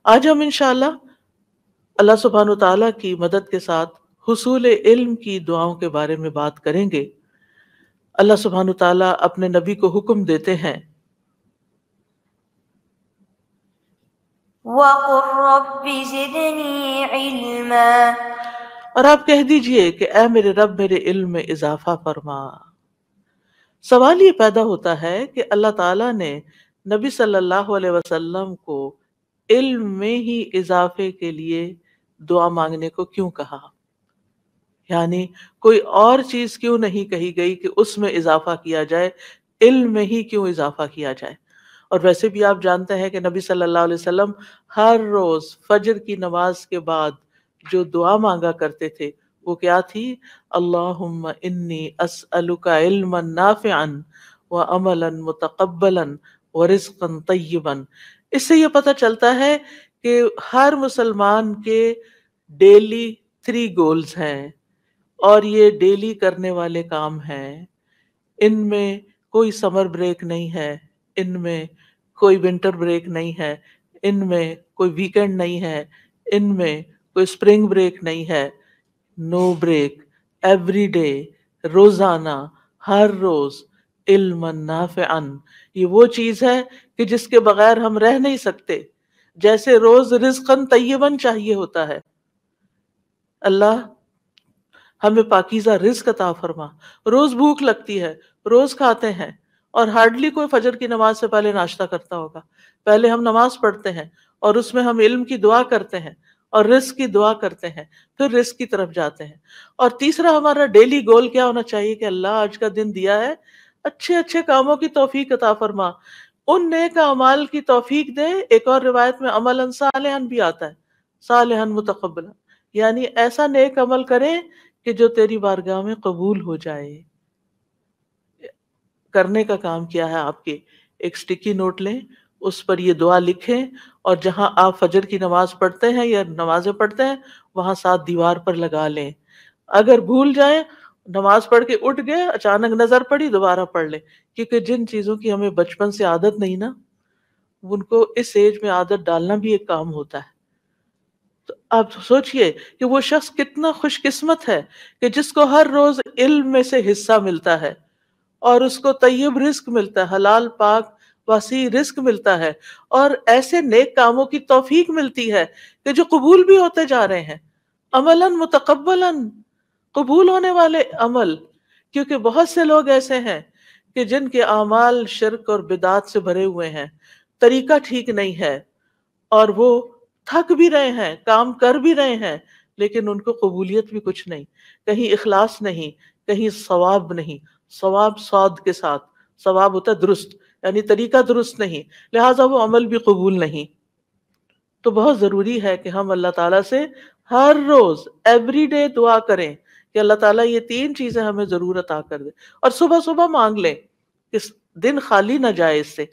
آج ہم انشاءاللہ اللہ سبحانہ تعالیٰ کی مدد کے ساتھ حصول علم کی دعاؤں کے بارے میں بات کریں گے۔ اللہ سبحانہ تعالیٰ اپنے نبی کو حکم دیتے ہیں، وَقُلْ رَبِّ زِدْنِی عِلْمًا، اور آپ کہہ دیجئے کہ اے میرے رب میرے علم میں اضافہ فرما۔ سوال یہ پیدا ہوتا ہے کہ اللہ تعالیٰ نے نبی صلی اللہ علیہ وسلم کو علم میں ہی اضافے کے لیے دعا مانگنے کو کیوں کہا؟ یعنی کوئی اور چیز کیوں نہیں کہی گئی کہ اس میں اضافہ کیا جائے، علم میں ہی کیوں اضافہ کیا جائے؟ اور ویسے بھی آپ جانتے ہیں کہ نبی صلی اللہ علیہ وسلم ہر روز فجر کی نماز کے بعد جو دعا مانگا کرتے تھے وہ کیا تھی؟ اللہم انی اسألک علما نافعا وعملا متقبلا ورزقا طیبا۔ اس سے یہ پتہ چلتا ہے کہ ہر مسلمان کے ڈیلی 3 گولز ہیں، اور یہ ڈیلی کرنے والے کام ہیں۔ ان میں کوئی سمر بریک نہیں ہے، ان میں کوئی ونٹر بریک نہیں ہے، ان میں کوئی ویکنڈ نہیں ہے، ان میں کوئی اسپرنگ بریک نہیں ہے۔ نو بریک، ایوری ڈے، روزانہ، ہر روز، علما نافعا۔ یہ وہ چیز ہے کہ جس کے بغیر ہم رہ نہیں سکتے، جیسے روز رزقا طیبا چاہیے ہوتا ہے۔ اللہ ہمیں پاکیزہ رزق عطا فرما۔ روز بھوک لگتی ہے، روز کھاتے ہیں، اور ہارڈلی کوئی فجر کی نماز سے پہلے ناشتہ کرتا ہوگا۔ پہلے ہم نماز پڑھتے ہیں اور اس میں ہم علم کی دعا کرتے ہیں اور رزق کی دعا کرتے ہیں، پھر رزق کی طرف جاتے ہیں۔ اور تیسرا ہمارا ڈیلی گول کیا ہونا چاہیے کہ اللہ آج کا دن دیا ہے، اچھے اچھے کاموں کی توفیق عطا فرما، ان نیک اعمال کی توفیق دے۔ ایک اور روایت میں عملاً صالحاً بھی آتا ہے، صالحاً متقبلا، یعنی ایسا نیک عمل کریں کہ جو تیری بارگاہ میں قبول ہو جائے۔ کرنے کا کام کیا ہے آپ کے؟ ایک سٹیکی نوٹ لیں، اس پر یہ دعا لکھیں، اور جہاں آپ فجر کی نماز پڑھتے ہیں یا نمازیں پڑھتے ہیں وہاں ساتھ دیوار پر لگا لیں۔ اگر بھول جائیں، نماز پڑھ کے اٹھ گئے، اچانک نظر پڑی، دوبارہ پڑھ لیں، کیونکہ جن چیزوں کی ہمیں بچپن سے عادت نہیں نا، ان کو اس ایج میں عادت ڈالنا بھی ایک کام ہوتا ہے۔ تو آپ سوچئے کہ وہ شخص کتنا خوش قسمت ہے کہ جس کو ہر روز علم میں سے حصہ ملتا ہے، اور اس کو طیب رزق ملتا ہے، حلال پاک وسیع رزق ملتا ہے، اور ایسے نیک کاموں کی توفیق ملتی ہے کہ جو قبول بھی ہوتے جا رہے ہیں، عملاً متقبلاً، قبول ہونے والے عمل۔ کیونکہ بہت سے لوگ ایسے ہیں کہ جن کے اعمال شرک اور بدعات سے بھرے ہوئے ہیں، طریقہ ٹھیک نہیں ہے، اور وہ تھک بھی رہے ہیں، کام کر بھی رہے ہیں، لیکن ان کو قبولیت بھی کچھ نہیں، کہیں اخلاص نہیں، کہیں ثواب نہیں۔ ثواب صاد کے ساتھ، ثواب ہوتا ہے درست، یعنی طریقہ درست نہیں، لہٰذا وہ عمل بھی قبول نہیں۔ تو بہت ضروری ہے کہ ہم اللہ تعالیٰ سے ہر روز ایوری ڈے دعا کریں کہ اللہ تعالیٰ یہ 3 چیزیں ہمیں ضرور عطا کر دے، اور صبح صبح مانگ لیں کہ دن خالی نہ جائے اس سے۔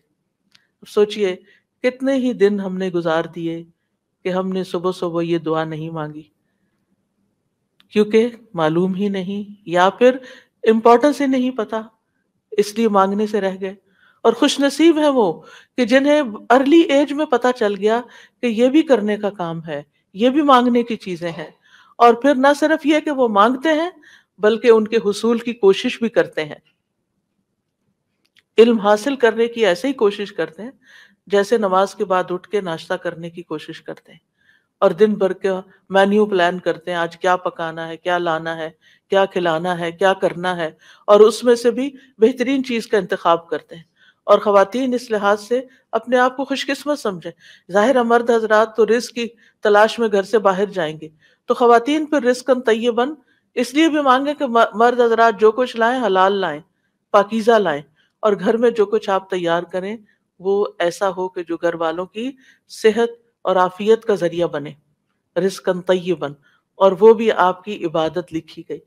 سوچئے کتنے ہی دن ہم نے گزار دیے کہ ہم نے صبح صبح یہ دعا نہیں مانگی، کیونکہ معلوم ہی نہیں، یا پھر امپورٹنس ہی نہیں پتا، اس لیے مانگنے سے رہ گئے۔ اور خوش نصیب ہیں وہ کہ جنہیں ارلی ایج میں پتا چل گیا کہ یہ بھی کرنے کا کام ہے، یہ بھی مانگنے کی چیزیں ہیں، اور پھر نہ صرف یہ کہ وہ مانگتے ہیں بلکہ ان کے حصول کی کوشش بھی کرتے ہیں۔ علم حاصل کرنے کی ایسے ہی کوشش کرتے ہیں جیسے نماز کے بعد اٹھ کے ناشتہ کرنے کی کوشش کرتے ہیں، اور دن بھر کا مینیو پلان کرتے ہیں، آج کیا پکانا ہے، کیا لانا ہے، کیا کھلانا ہے، کیا کرنا ہے، اور اس میں سے بھی بہترین چیز کا انتخاب کرتے ہیں۔ اور خواتین اس لحاظ سے اپنے آپ کو خوش قسمت سمجھیں۔ ظاہر ہے مرد حضرات تو رزق کی تلاش میں گھر سے باہر جائیں گے، تو خواتین پھر رزقاً طیباً اس لیے بھی مانگیں کہ مرد حضرات جو کچھ لائیں حلال لائیں، پاکیزہ لائیں، اور گھر میں جو کچھ آپ تیار کریں وہ ایسا ہو کہ جو گھر والوں کی صحت اور عافیت کا ذریعہ بنے، رزقاً طیباً، اور وہ بھی آپ کی عبادت لکھی گئی۔